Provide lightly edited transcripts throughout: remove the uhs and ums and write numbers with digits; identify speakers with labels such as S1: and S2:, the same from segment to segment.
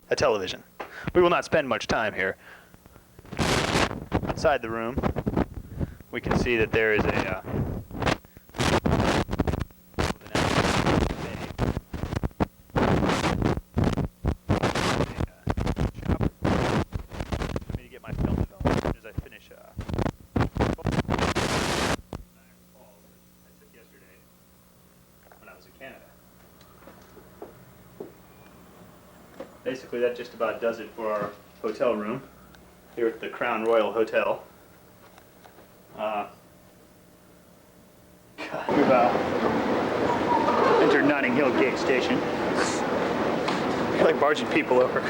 S1: a television. We will not spend much time here. Inside the room, we can see that there is a Basically, that just about does it for our hotel room here at the Crown Royal Hotel. We've entered Notting Hill Gate Station. You're like barging people over.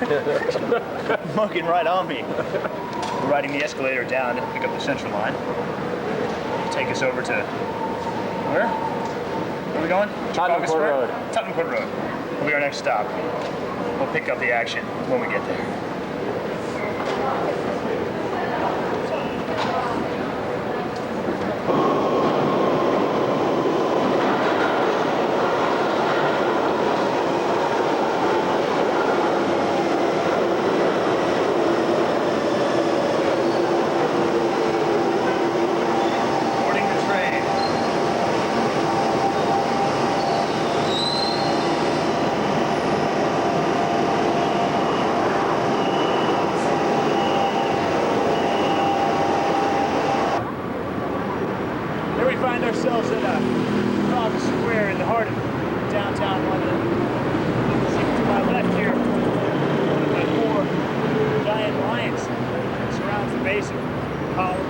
S1: Mugging right on me. We're riding the escalator down to pick up the Central line. Take us over to where? Where are we going?
S2: Tottenham Court Road.
S1: Tottenham Court Road will be our next stop. We'll pick up the action when we get there. Ourselves at Trafalgar Square in the heart of downtown London. See to my left here, one of the 4 giant lions that surrounds the base of the column.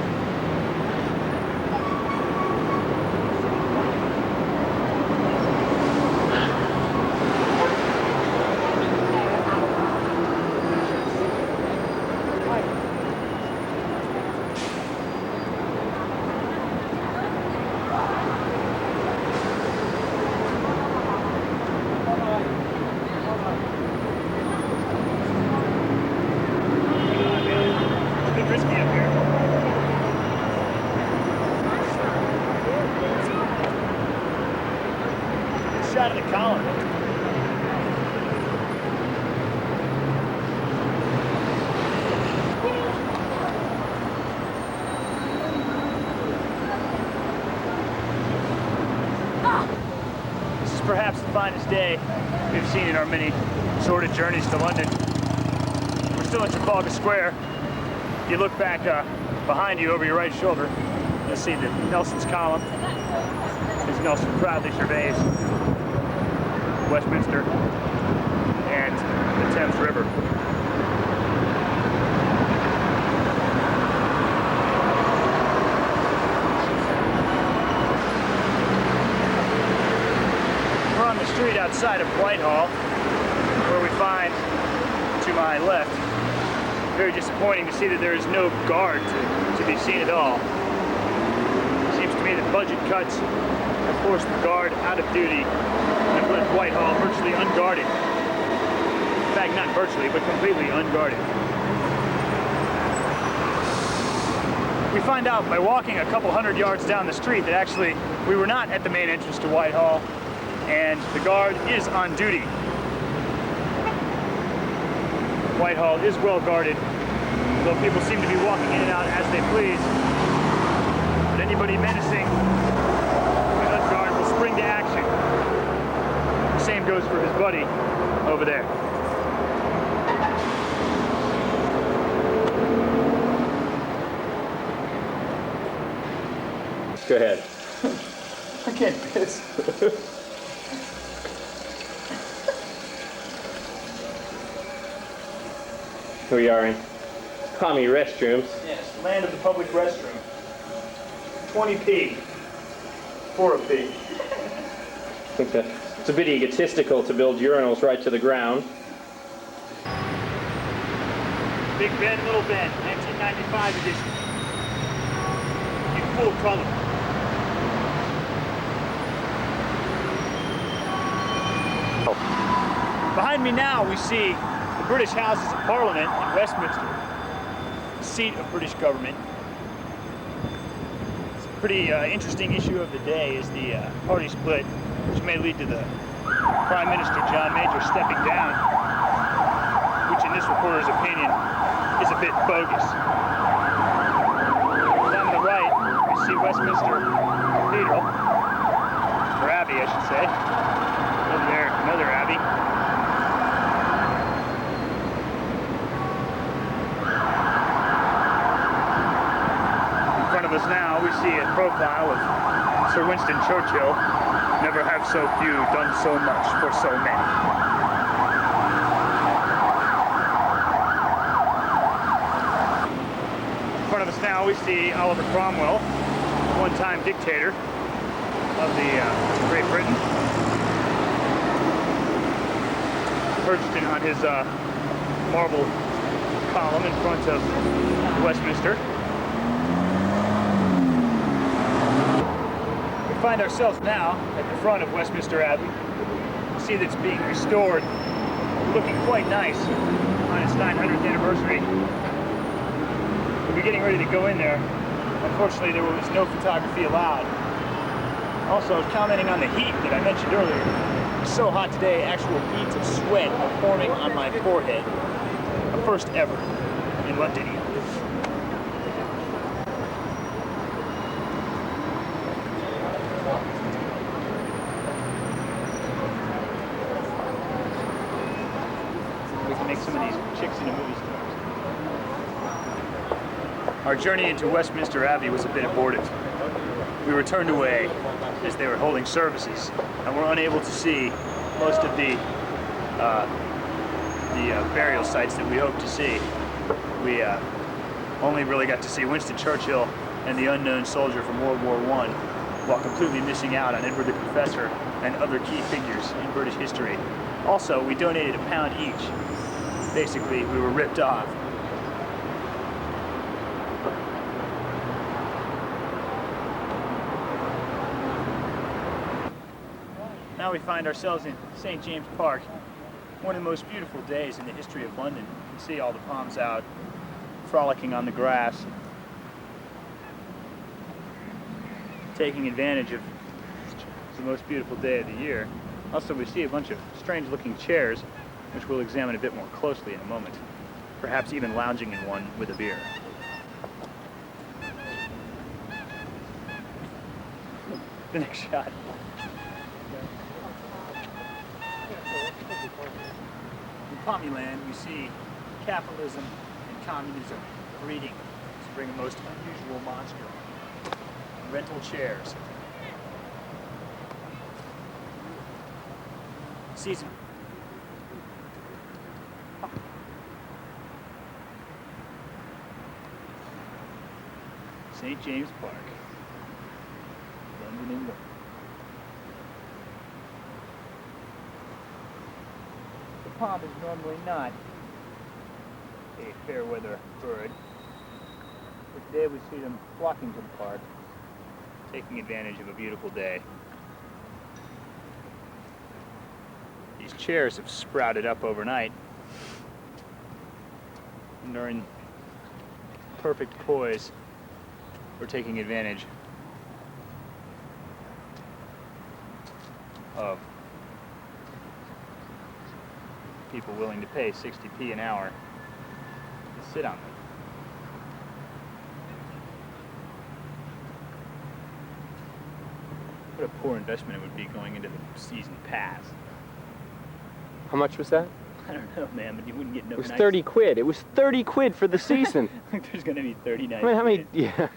S1: Shot of the column. This is perhaps the finest day we've seen in our many sordid journeys to London. We're still at Trafalgar Square. If you look back behind you over your right shoulder, you'll see that Nelson's column is Nelson proudly surveys Westminster and the Thames River. We're on the street outside of Whitehall, where we find, to my left, very disappointing to see that there is no guard to be seen at all. It seems to me that budget cuts have forced the guard out of duty and left Whitehall virtually unguarded. In fact, not virtually, but completely unguarded. We find out by walking a couple hundred yards down the street that actually we were not at the main entrance to Whitehall, and the guard is on duty. Whitehall is well guarded, though people seem to be walking in and out as they please. But anybody menacing the guard will spring to action. The same goes for his buddy over there.
S2: Go ahead.
S1: I can't piss.
S2: We are in commie restrooms.
S1: Yes, land of the public restroom. 20p for a p.
S2: I think that it's a bit egotistical to build urinals right to the ground.
S1: Big Ben, Little Ben, 1995 edition. In full color. Behind me now we see the British Houses of Parliament in Westminster, the seat of British government. It's a pretty interesting issue of the day is the party split, which may lead to the Prime Minister John Major stepping down, which in this reporter's opinion, is a bit bogus. Down to the right, we see Westminster Cathedral, or Abbey, I should say. Over there, another Abbey. In front of us now, we see a profile of Sir Winston Churchill. Never have so few done so much for so many. In front of us now, we see Oliver Cromwell, one-time dictator of Great Britain, perched on his marble column in front of Westminster. We find ourselves now at the front of Westminster Abbey. You see that it's being restored, looking quite nice on its 900th anniversary. We'll be getting ready to go in there. Unfortunately, there was no photography allowed. Also, I was commenting on the heat that I mentioned earlier. It's so hot today, actual beads of sweat are forming on my forehead. A first ever in London. We can make some of these chicks into movie stars. Our journey into Westminster Abbey was a bit abortive. We were turned away as they were holding services, and were unable to see most of the burial sites that we hoped to see. We only really got to see Winston Churchill and the unknown soldier from World War I, while completely missing out on Edward the Confessor and other key figures in British history. Also, we donated £1 each. Basically, we were ripped off. Now we find ourselves in St. James Park, one of the most beautiful days in the history of London. You can see all the palms out, frolicking on the grass, taking advantage of the most beautiful day of the year. Also, we see a bunch of strange-looking chairs, which we'll examine a bit more closely in a moment, perhaps even lounging in one with a beer. The next shot. In Pommyland, we see capitalism and communism breeding to bring a most unusual monster. Rental chairs. Season. St. James Park. London, England. The palm is normally not a fair weather bird, but today we see them flocking to the park, taking advantage of a beautiful day. These chairs have sprouted up overnight and are in perfect poise for taking advantage of people willing to pay 60p an hour to sit on them. What a poor investment it would be going into the season pass.
S3: How much was that?
S1: I don't know, man, but you wouldn't get no
S3: It was
S1: nights.
S3: 30 quid. It was 30 quid for the season.
S1: I think there's going to be 30 nights.
S3: I mean, how many? Yeah.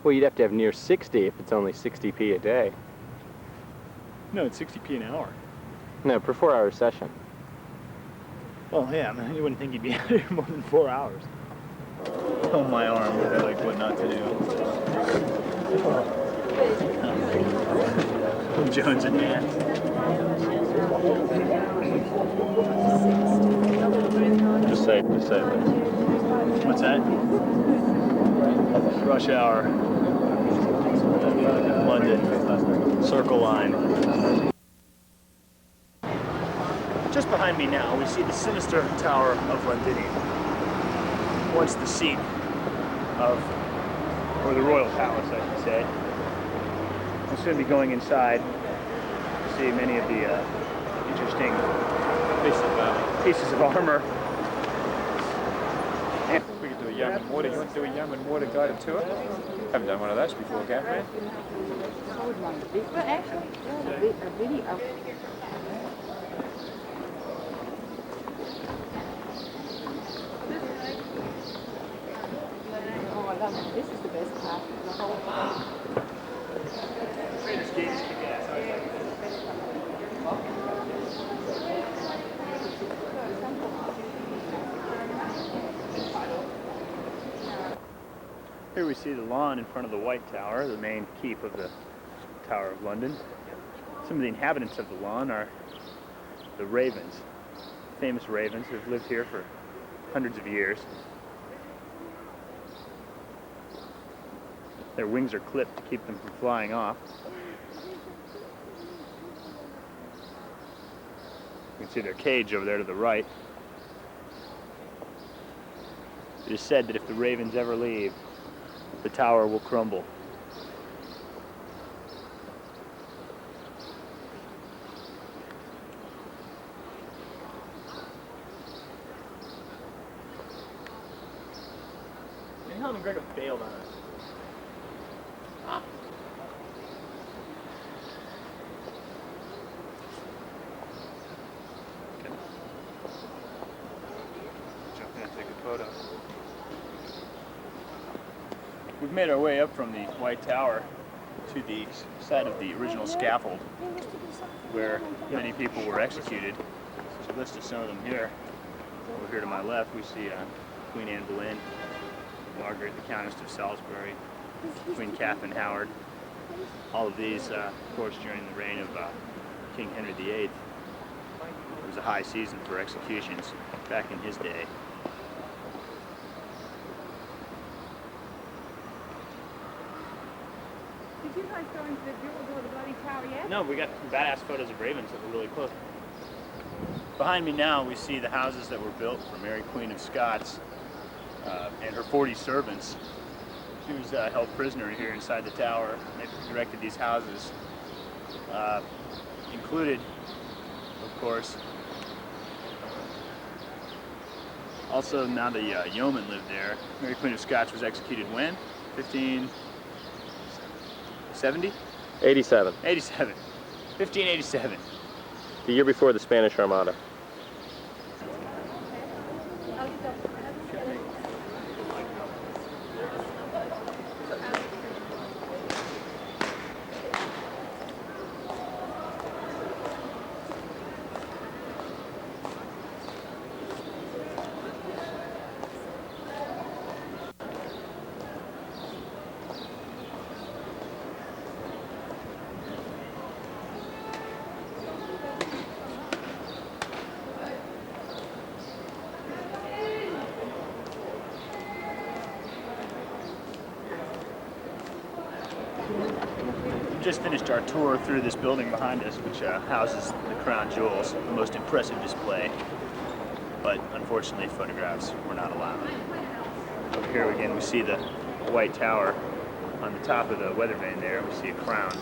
S3: Well, you'd have to have near 60 if it's only 60p a day.
S1: No, it's 60p an hour.
S3: No, per 4-hour session.
S1: Well, yeah, man, you wouldn't think you'd be out here more than 4 hours. Oh, my arm, I like what not to do. Jones and Mann. Just say it. What's that? Rush hour. London. Circle line. Just behind me now, we see the sinister Tower of Londinium. Once the seat of, or the Royal Palace, I should say. We'll soon be going inside to see many of the interesting basic pieces of armor.
S4: We could do a Yemen water. You want to do a Yemen water guided tour? Haven't done one of those before, Gav,
S5: But actually, a video. Oh, I love it. This is the best part of the whole thing.
S1: Here we see the lawn in front of the White Tower, the main keep of the Tower of London. Some of the inhabitants of the lawn are the ravens, famous ravens who have lived here for hundreds of years. Their wings are clipped to keep them from flying off. You can see their cage over there to the right. It is said that if the ravens ever leave, the tower will crumble. And Helen Gregor bailed on us. Jump in and take a photo. We've made our way up from the White Tower to the site of the original scaffold where many people were executed. There's a list of some of them here. Over here to my left we see Queen Anne Boleyn, Margaret the Countess of Salisbury, Queen Catherine Howard. All of these, of course, during the reign of King Henry VIII. It was a high season for executions back in his day.
S5: Did you guys go into the jewel or the bloody tower yet?
S1: No, we got badass photos of ravens that were really close. Behind me now we see the houses that were built for Mary Queen of Scots and her 40 servants. She was held prisoner here inside the tower. They erected these houses, included, of course, also now the yeoman lived there. Mary Queen of Scots was executed when? 1570?
S3: 87,
S1: 87. 1587.
S3: the year before the Spanish Armada.
S1: Just finished our tour through this building behind us, which houses the crown jewels, the most impressive display. But unfortunately, photographs were not allowed. Over here again, we see the White Tower. On the top of the weather vane there, we see a crown,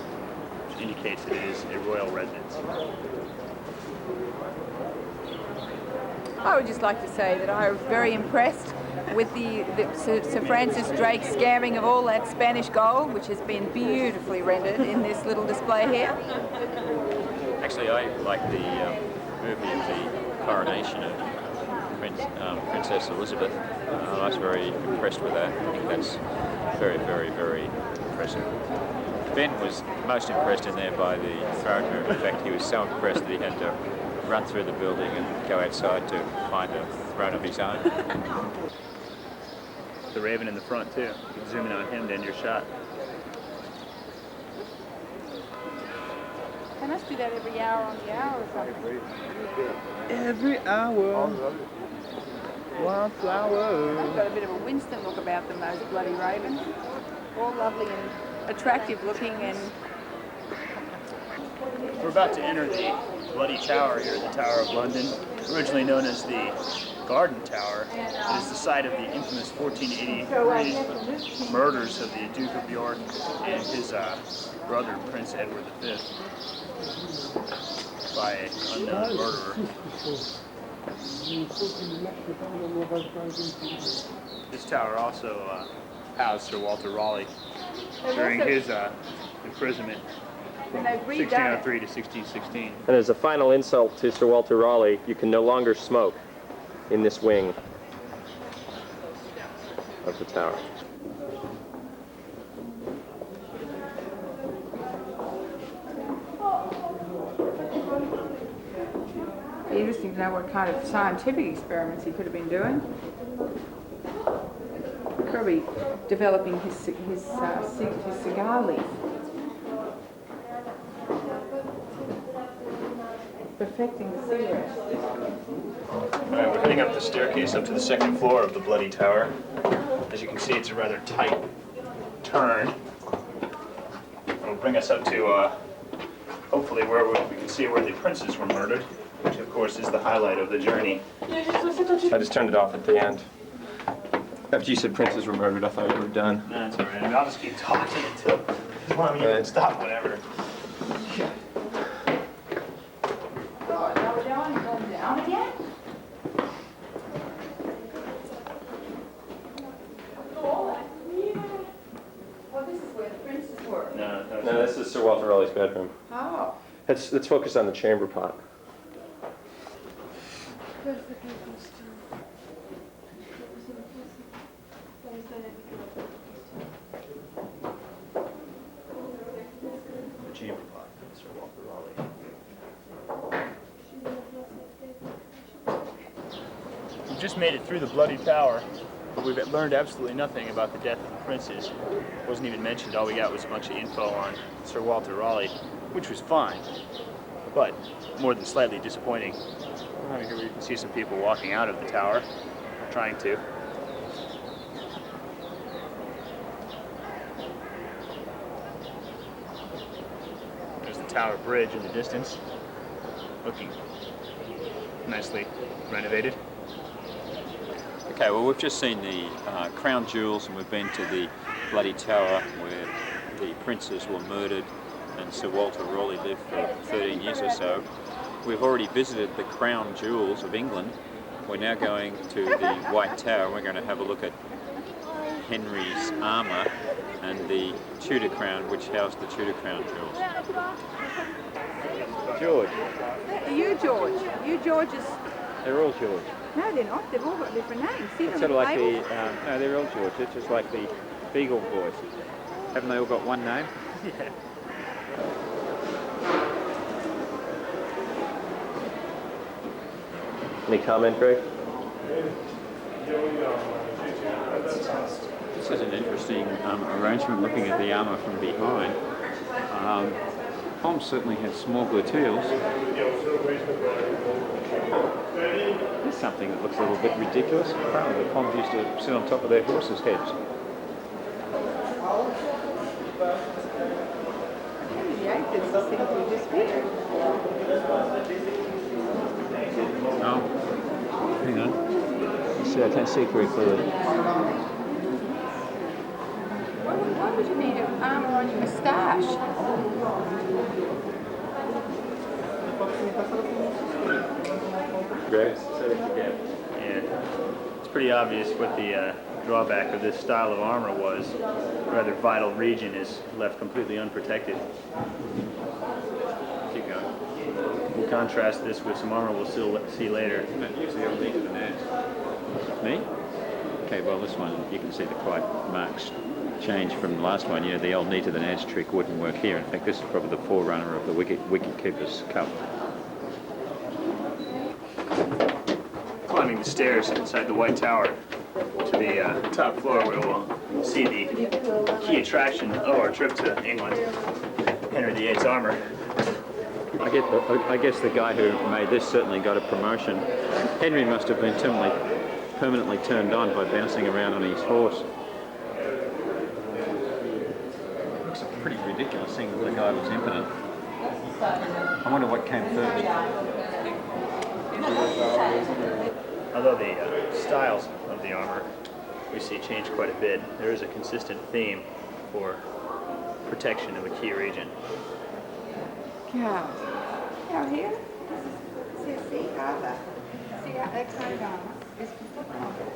S1: which indicates that it is a royal residence.
S5: I would just like to say that I was very impressed with the Sir Francis Drake scamming of all that Spanish gold, which has been beautifully rendered in this little display here.
S4: Actually, I like the movie of the coronation of Princess Elizabeth. I was very impressed with that. I think that's very, very, very impressive. Ben was most impressed in there by the throne room. In fact, he was so impressed that he had to run through the building and go outside to find a throne of his own.
S1: The raven in the front too. You can zoom in on him to end your shot.
S5: They must do that every hour on the hour or something.
S1: Every hour, one flower.
S5: They've got a bit of a Winston look about them, those bloody ravens. All lovely and attractive looking, and
S1: We're about to enter the Bloody Tower here at the Tower of London, originally known as the Garden Tower. It is the site of the infamous 1483 murders of the Duke of York and his brother, Prince Edward V, by an unknown murderer. This tower also housed Sir Walter Raleigh during his imprisonment from
S5: And they've redone it.
S1: 1603 to 1616.
S2: And as a final insult to Sir Walter Raleigh, you can no longer smoke in this wing of the tower.
S5: Be interesting to know what kind of scientific experiments he could have been doing. Probably developing his cigar leaf. Perfecting the cigarette.
S1: All right, we're heading up the staircase up to the second floor of the Bloody Tower. As you can see, it's a rather tight turn. It'll bring us up to hopefully where we can see where the princes were murdered, which of course is the highlight of the journey.
S2: I just turned it off at the end. After you said princes were murdered, I thought we were done.
S1: No, that's all right. I mean, I'll just keep talking until you can stop whenever.
S5: Oh, now we're going down again? Well, this is where the princes were.
S2: No, this is Sir Walter Raleigh's bedroom.
S5: Oh.
S2: Let's focus on the chamber pot.
S1: The chamber pot, Sir Walter Raleigh. We've just made it through the Bloody Tower, but we've learned absolutely nothing about the death of the princes. It wasn't even mentioned. All we got was a bunch of info on Sir Walter Raleigh, which was fine, but more than slightly disappointing. Here we can see some people walking out of the tower, trying to. There's the Tower Bridge in the distance, looking nicely renovated.
S4: Okay, well, we've just seen the crown jewels, and we've been to the Bloody Tower where the princes were murdered and Sir Walter Raleigh lived for 13 years or so. We've already visited the crown jewels of England. We're now going to the White Tower, and we're going to have a look at Henry's armour and the Tudor crown, which housed the Tudor crown jewels.
S3: George.
S5: You, George. You, George is...
S3: They're all George.
S5: No, they're not. They've all got different names. See
S3: It's
S5: them
S3: sort of like
S5: labels?
S3: the, no, they're all George. It's just like the Beagle boys. Haven't they all got one name?
S1: Yeah.
S2: Any comment, Greg?
S4: This is an interesting arrangement looking at the armour from behind. Holmes certainly had small gluteals. There's something that looks a little bit ridiculous. Apparently the Poms used to sit on top of their horses' heads.
S5: Henry VIII doesn't seem to have disappeared.
S4: Oh, hang on. See, I can't see it very clearly.
S5: Why would you need an armour on your moustache?
S2: Greg?
S1: Yeah, it's pretty obvious what the drawback of this style of armor was. A rather vital region is left completely unprotected. Keep going. We'll contrast this with some armor we'll still see later.
S4: Me? Okay, well this one, you can see the quite marked change from the last one. You know, the old knee to the nads trick wouldn't work here. In fact, this is probably the forerunner of the wicket keeper's cup.
S1: Climbing the stairs inside the White Tower to the top floor, where we'll see the key attraction of our trip to England, Henry VIII's armor.
S4: I guess the guy who made this certainly got a promotion. Henry must have been permanently turned on by bouncing around on his horse. Looks pretty ridiculous, seeing that the guy was impotent. I wonder what came first.
S1: Although the styles of the armor we see change quite a bit, there is a consistent theme for protection of a key region.
S5: God. Out here? See Arthur. See that kind of armour is completely modern.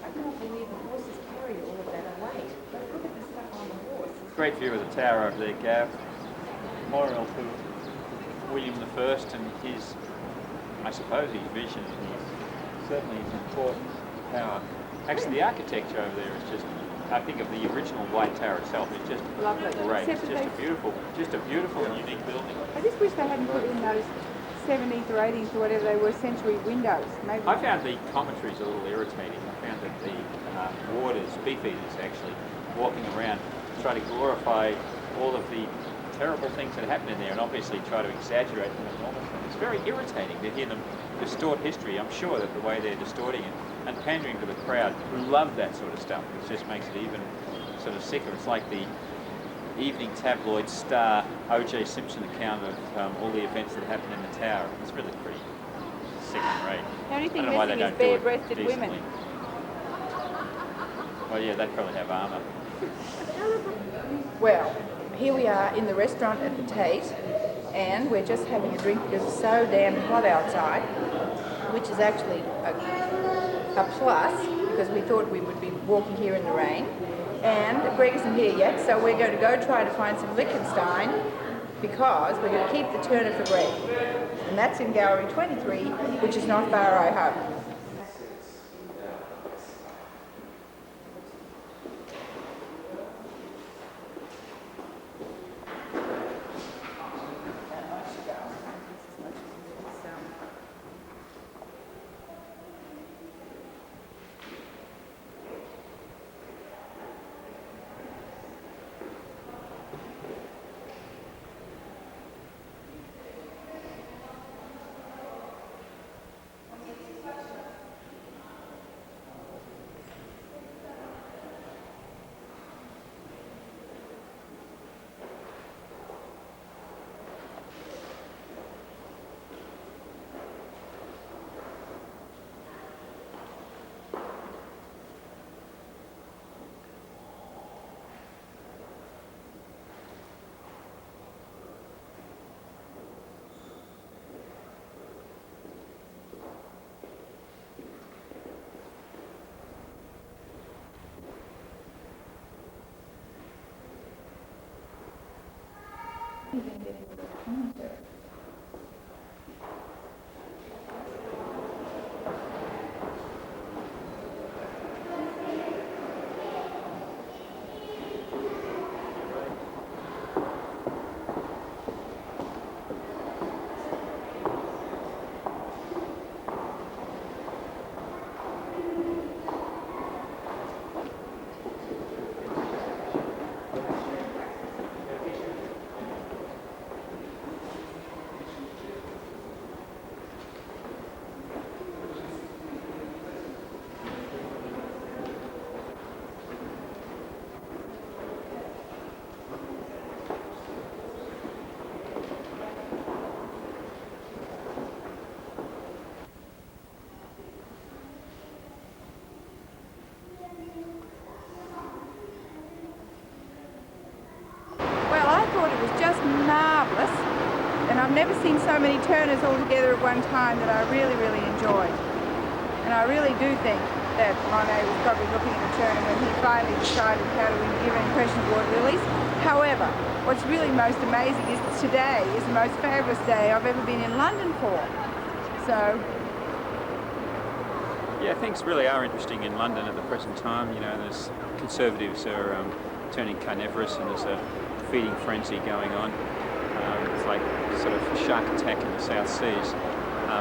S5: I cannot believe the horses carry all of that weight. But look at the stuff on the horse.
S4: Great view of the tower over there, Gav. Memorial to William I and his, I suppose, his vision and certainly his importance power. Actually, the architecture over there is just, I think of the original White Tower itself, it's just
S5: Lovely.
S4: great.
S5: Except
S4: It's just a beautiful and unique building.
S5: I just wish they hadn't put in those 70s or 80s or whatever they were century windows. Maybe.
S4: I found the commentaries a little irritating. I found that the warders, beefeaters actually, walking around, try to glorify all of the terrible things that happen in there and obviously try to exaggerate them enormously. It's very irritating to hear them distort history. I'm sure that the way they're distorting it and pandering to the crowd who love that sort of stuff, it just makes it even sort of sicker. It's like the evening tabloid Star O.J. Simpson account of all the events that happen in the tower. It's really pretty sick and rate.
S5: The only thing
S4: I don't know why they
S5: missing is
S4: don't do it
S5: bare-breasted
S4: decently.
S5: women.
S4: Well, yeah, they'd probably have armour.
S5: Well, here we are in the restaurant at the Tate, and we're just having a drink because it's so damn hot outside, which is actually a plus because we thought we would be walking here in the rain. And Greg isn't here yet, so we're going to go try to find some Liechtenstein because we're going to keep the Turner for Greg. And that's in Gallery 23, which is not far, I hope. Marvellous, and I've never seen so many Turners all together at one time that I really, really enjoyed. And I really do think that Monet was probably looking at a Turner when he finally decided how to give an impression of water lilies. However, what's really most amazing is today is the most fabulous day I've ever been in London for. So,
S4: yeah, things really are interesting in London at the present time. You know, there's Conservatives are turning carnivorous and there's a feeding frenzy going on. It's like sort of a shark attack in the South Seas.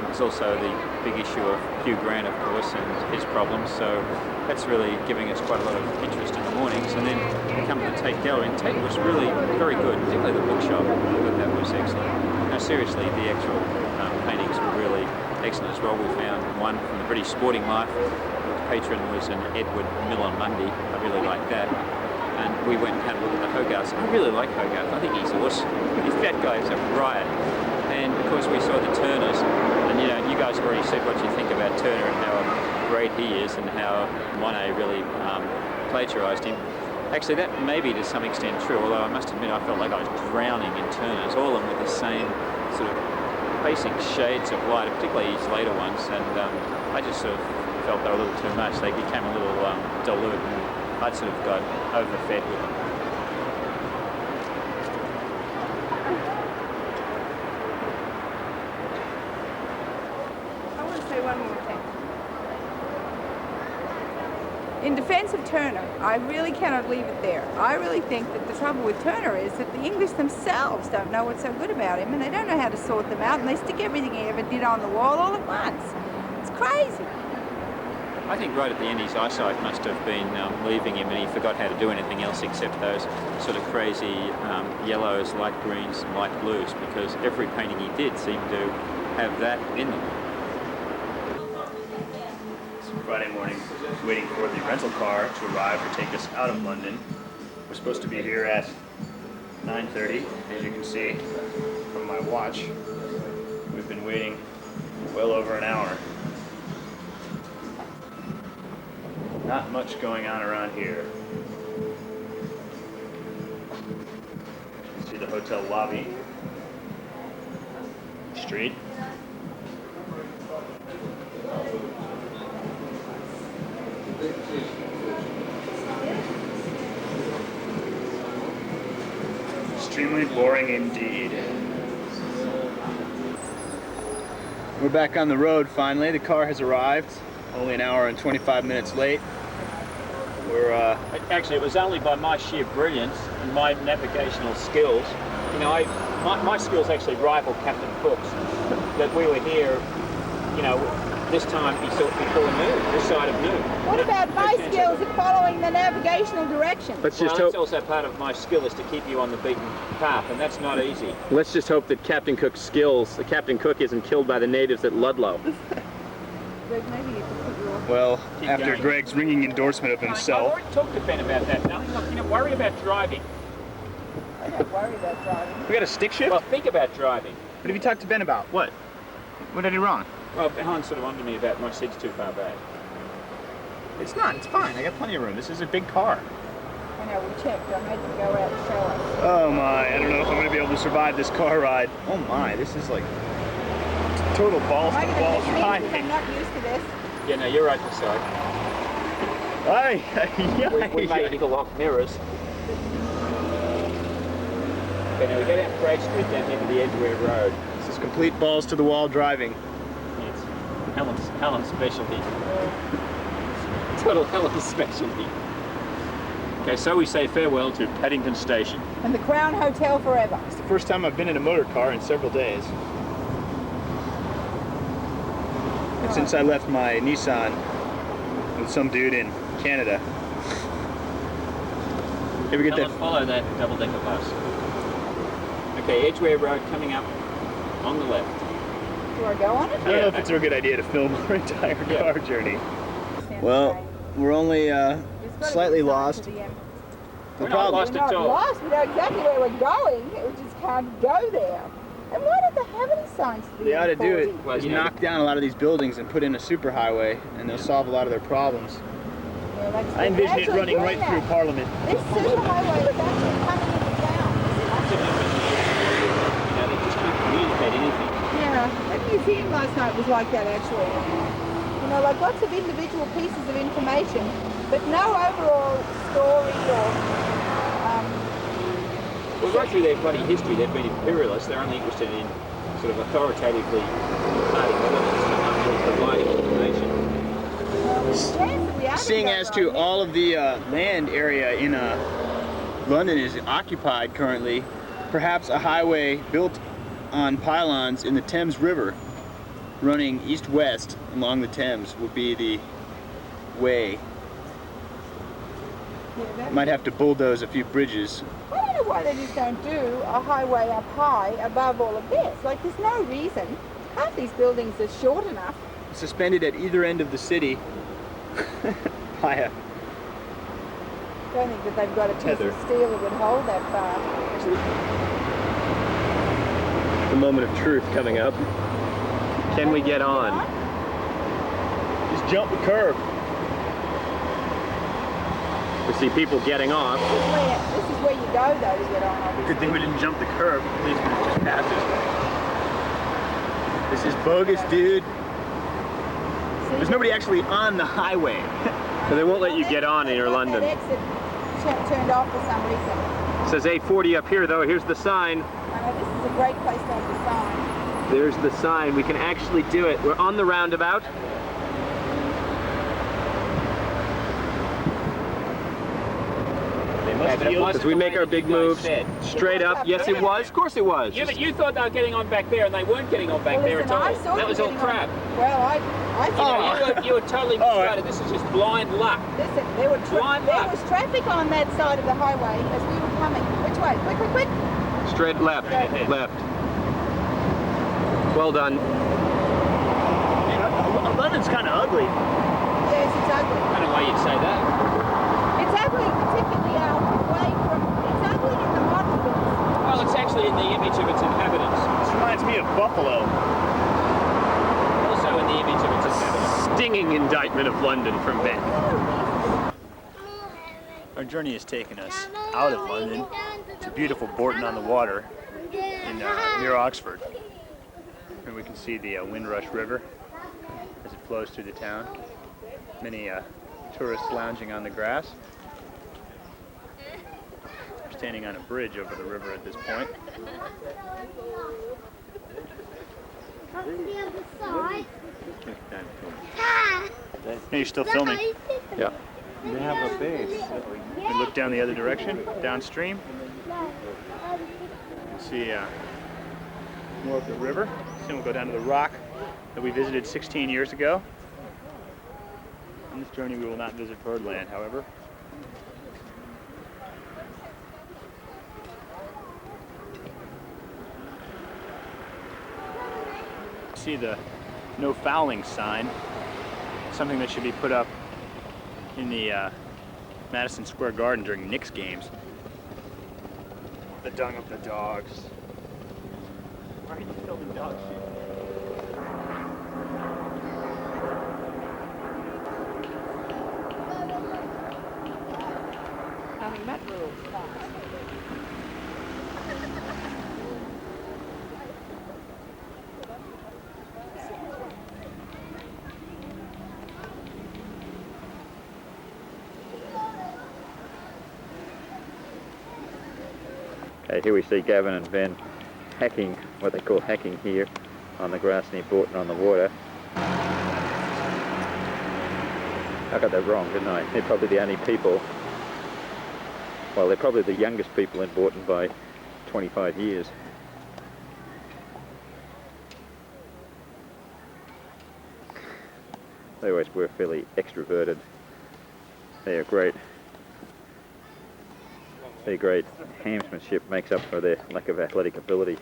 S4: There's also the big issue of Hugh Grant, of course, and his problems. So that's really giving us quite a lot of interest in the mornings. And then we come to the Tate Gallery, and Tate was really very good, particularly the bookshop. I thought that was excellent. No, seriously, the actual paintings were really excellent as well. We found one from the British Sporting Life. The patron was an Edward Millar Mundy. I really liked that. And we went and had a look at the Hogarths. I really like Hogarth. I think he's awesome. That guy is a riot. And of course we saw the Turners. And you know, you guys have already said what you think about Turner and how great he is and how Monet really plagiarised him. Actually, that may be to some extent true, although I must admit I felt like I was drowning in Turners, all of them with the same sort of basic shades of light, particularly his later ones, and I just sort of felt they were a little too much. They became a little dilute, and I'd sort of got overfed with them.
S5: I want to say one more thing. In defense of Turner, I really cannot leave it there. I really think that the trouble with Turner is that the English themselves don't know what's so good about him, and they don't know how to sort them out, and they stick everything he ever did on the wall all at once. It's crazy.
S4: I think right at the end his eyesight must have been leaving him, and he forgot how to do anything else except those sort of crazy yellows, light greens, and light blues, because every painting he did seemed to have that in them.
S1: Friday morning, waiting for the rental car to arrive to take us out of London. We're supposed to be here at 9:30, as you can see from my watch. We've been waiting well over an hour. Not much going on around here. You can see the hotel lobby. Street. Extremely boring indeed. We're back on the road finally. The car has arrived. Only an hour and 25 minutes late. We're
S4: Actually, it was only by my sheer brilliance and my navigational skills. You know, my skills actually rival Captain Cook's. That we were here, you know, this time before noon, this side of noon.
S5: What about my skills at following the navigational directions?
S3: Let's just
S4: Well, that's
S3: hope.
S4: also part of my skill is to keep you on the beaten path, and that's not easy.
S3: Let's just hope that Captain Cook's skills, Captain Cook, isn't killed by the natives at Ludlow.
S5: Greg, maybe you can put your...
S1: well,
S4: Keep
S1: after
S4: going.
S1: Greg's ringing endorsement of
S4: I've
S1: himself.
S4: already talked to Ben about that. Now, look, you know, worry about driving.
S5: I don't worry about driving.
S1: We got a stick shift?
S4: Well, think about driving.
S1: What have you talked to Ben about? What? What did I do wrong?
S4: Well, Helen sort of on to me about my seat's too far back.
S1: It's not. It's fine. I got plenty of room. This is a big car.
S5: I know, we checked. I made them go out and show us.
S1: Oh my, I don't know if I'm going to be able to survive this car ride. Oh my, this is like total balls
S5: Am I
S1: to
S5: going
S1: balls
S5: to miss
S1: riding.
S5: I'm not used to this.
S4: Yeah, no, you're right beside.
S3: We made interlock mirrors.
S4: Okay, now we go down Craig Street down into the Edgware Road.
S1: This is complete balls to the wall driving.
S4: It's Helen's specialty. Total Helen's specialty. Okay, so we say farewell to Paddington Station.
S5: And the Crown Hotel forever.
S1: It's the first time I've been in a motor car in several days. And since I left my Nissan with some dude in Canada. Ever get
S4: Helen,
S1: that?
S4: follow that double-decker bus. Okay, Edgware Road coming up on the left.
S5: Do I go on it?
S1: I don't know if it's a good idea to film our entire
S4: Yeah.
S1: car journey. Well, we're only slightly lost. The
S4: We're not
S1: problem,
S4: lost
S5: We're
S4: at
S5: not
S4: all.
S5: lost. We know exactly where we're going. We just can't go there. And why don't they have any signs to the
S1: they ought to do it.
S5: M40?
S4: Well,
S1: is
S4: you know-
S1: knock down a lot of these buildings and put in a superhighway, and they'll solve a lot of their problems.
S5: Yeah, that's
S1: I envision it
S5: actually
S1: running
S5: doing
S1: right
S5: that.
S1: through Parliament.
S5: This superhighway is actually coming into town.
S4: You know, they just can't communicate anything.
S5: Yeah, that museum last night was like that actually. You know, like lots of individual pieces of information, but no overall story or
S4: Well, right through their bloody history, they've been imperialists. They're only interested in sort of authoritatively imparting elements and not really providing information.
S1: Seeing as to all of the land area in London is occupied currently, perhaps a highway built on pylons in the Thames River running east-west along the Thames would be the way. Might have to bulldoze a few bridges.
S5: I don't know why they just don't do a highway up high above all of this. Like, there's no reason. Half these buildings are short enough.
S1: Suspended at either end of the city by a
S5: I don't think that they've got a piece
S1: Tether.
S5: of steel that would hold that far.
S3: The moment of truth coming up. Can we get on?
S1: just jump the curb.
S3: We see people getting off.
S5: This is where you go, though, to get on, obviously.
S1: Good thing we didn't jump the curb. At least we just passed it. This is bogus, dude. There's nobody actually on the highway.
S2: So they won't let you get on near London.
S5: That exit turned off for some reason.
S2: It says 840 up here though. Here's the sign.
S5: This is a great place to have the sign.
S2: There's the sign. We can actually do it. We're on the roundabout. As we make our big moves straight up. Yes, it was. Of course it was.
S6: Yeah, but you thought they were getting on back there, and they weren't getting on back there at all. That was all crap.
S5: Well, I thought.
S6: You were totally misguided. This is just blind luck.
S5: Listen, there was traffic on that side of the highway as we were coming. Which way? Quick, quick, quick.
S2: Straight left. Left. Well done.
S1: London's kind of ugly.
S5: Yes, it's ugly.
S6: I don't know why you'd say that.
S5: It's ugly, particularly away from. It's ugly in the modern books.
S6: Well, it's actually in the image of its inhabitants.
S1: This reminds me of Buffalo.
S6: Also in the image of its inhabitants.
S2: Stinging indictment of London from Ben.
S1: Our journey has taken us out of London to beautiful Bourton on the Water in near Oxford. And we can see the Windrush River as it flows through the town. Many tourists lounging on the grass. We're standing on a bridge over the river at this point. Hey, you're still filming?
S2: Yeah.
S1: We have a base. We look down the other direction, downstream. You see more of the river. Soon we'll go down to the rock that we visited 16 years ago. On this journey we will not visit Birdland, however. See the no fouling sign, something that should be put up in the Madison Square Garden during Knicks games. The dung of the dogs. Why are you filming dog shit?
S5: Having met rules.
S3: Okay, here we see Gavin and Ben hacking, what they call hacking here, on the grass near Bourton on the Water. I got that wrong, didn't I? They're probably the only people, well, they're probably the youngest people in Bourton by 25 years. They always were fairly extroverted. They're great. Their great hamsmanship makes up for their lack of athletic ability.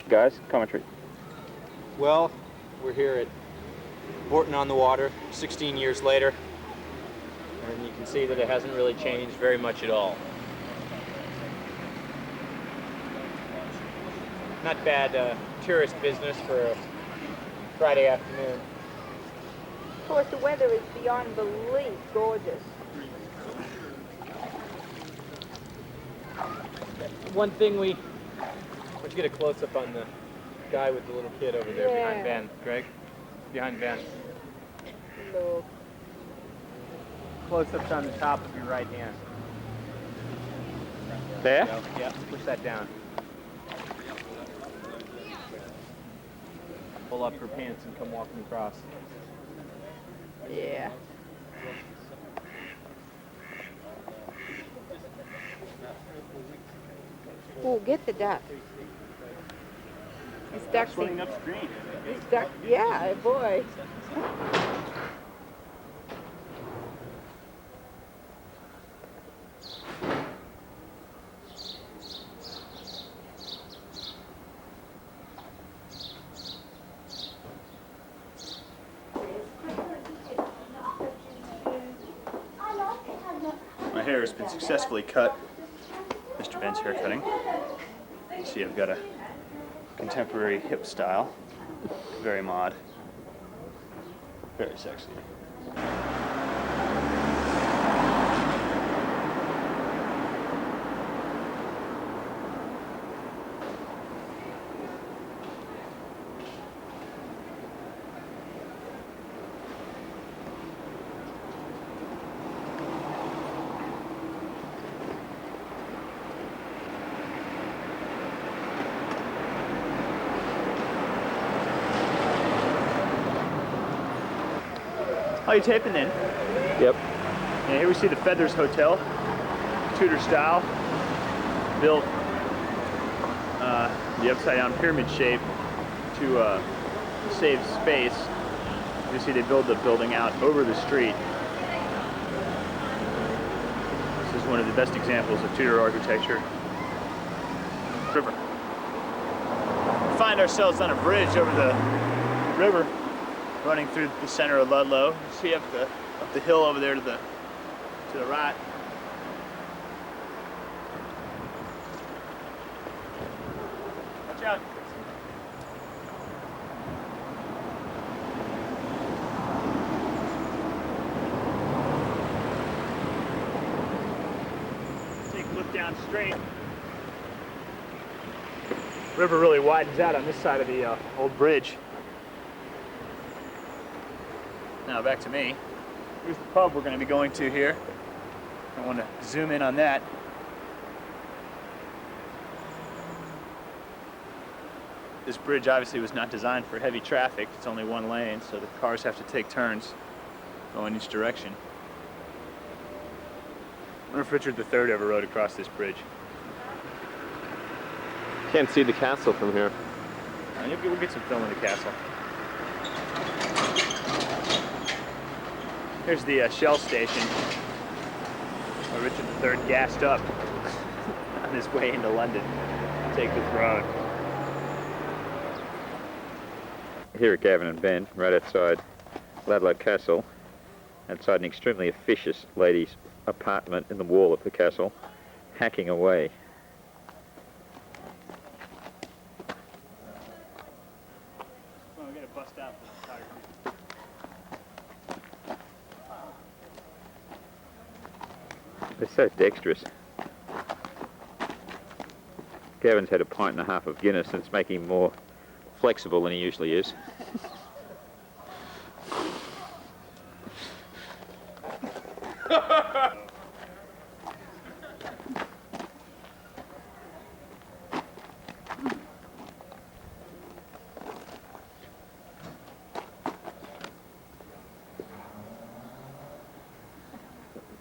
S3: Guys, commentary.
S7: Well, we're here at Bourton on the Water 16 years later, and you can see that it hasn't really changed very much at all. Not bad tourist business for a Friday afternoon.
S5: Of course, the weather is beyond belief gorgeous.
S7: One thing let's get a close-up on the guy with the little kid over there behind Ben. Greg, behind Ben.
S5: Look.
S7: Close-ups on the top of your right hand.
S2: There?
S7: Yeah, push that down. Pull up her pants and come walking across.
S5: Yeah. Oh, get the duck. It's duck
S1: Swimming upstream.
S5: It's duck. Yeah, boy.
S1: My hair has been successfully cut. Mr. Ben's hair cutting. See, I've got a contemporary hip style. Very mod. Very sexy. Oh, you taping in?
S3: Yep.
S1: Yeah, here we see the Feathers Hotel, Tudor style, built the upside down pyramid shape to save space. You see they build the building out over the street. This is one of the best examples of Tudor architecture. River. We find ourselves on a bridge over the river running through the center of Ludlow. You see up the hill over there to the right. Watch out. Take a look down straight. River really widens out on this side of the old bridge. Now back to me. Here's the pub we're going to be going to here. I want to zoom in on that. This bridge obviously was not designed for heavy traffic. It's only one lane, so the cars have to take turns going each direction. I wonder if Richard III ever rode across this bridge.
S2: Can't see the castle from here.
S1: We'll get some film of the castle. Here's the Shell station where Richard III gassed up on his way into London to take the throne.
S3: Here at Gavin and Ben, right outside Ludlow Castle, outside an extremely officious lady's apartment in the wall of the castle, hacking away.
S1: Well, we're gonna bust out the photography.
S3: They're so dexterous. Gavin's had a pint and a half of Guinness and it's making him more flexible than he usually is.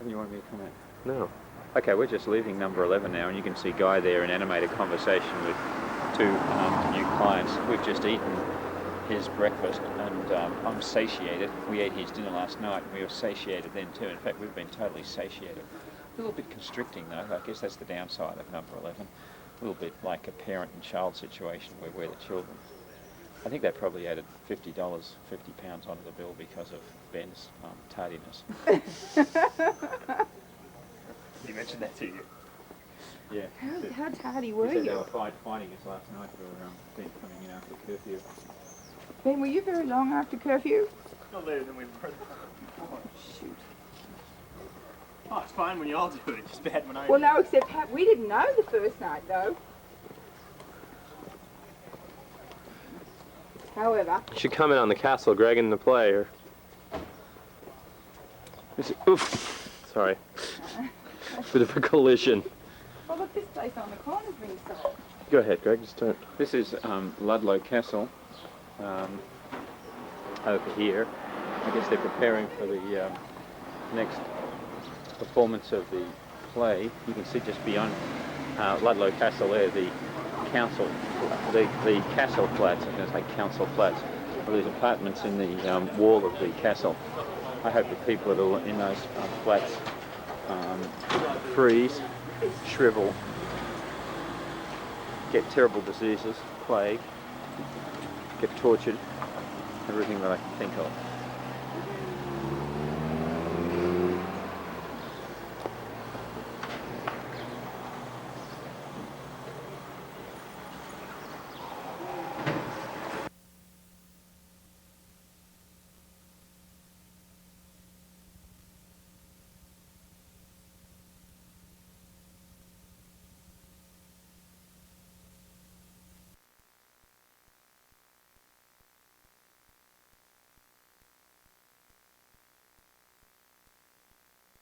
S3: You want me to come in?
S2: No.
S3: Okay, we're just leaving number 11 now, and you can see Guy there in animated conversation with two new clients. We've just eaten his breakfast, and I'm satiated. We ate his dinner last night, and we were satiated then too. In fact, we've been totally satiated. A little bit constricting though. I guess that's the downside of number 11. A little bit like a parent and child situation where we're the children. I think that probably added $50, £50 onto the bill because of Ben's tardiness.
S1: He mentioned that to you.
S3: Yeah.
S5: How tardy
S3: He
S5: were
S3: said they
S5: you?
S3: were fighting us last night for Ben coming in after curfew.
S5: Ben, were you very long after curfew?
S1: No later than we were.
S5: Oh, shoot.
S1: Oh, it's fine when you all do it. It's just bad when I
S5: Well,
S1: do.
S5: no, except we didn't know the first night, though. However,
S2: You should comment on the castle, Greg, in the play, or... Oof. Sorry. Bit of a collision.
S5: well, look, this place on the corner's been sold.
S2: Go ahead, Greg, just turn.
S3: This is Ludlow Castle over here. I guess they're preparing for the next performance of the play. You can see just beyond Ludlow Castle there, the council, the castle flats, I'm going to say council flats, of these apartments in the wall of the castle. I hope the people that are in those flats freeze, shrivel, get terrible diseases, plague, get tortured, everything that I can think of.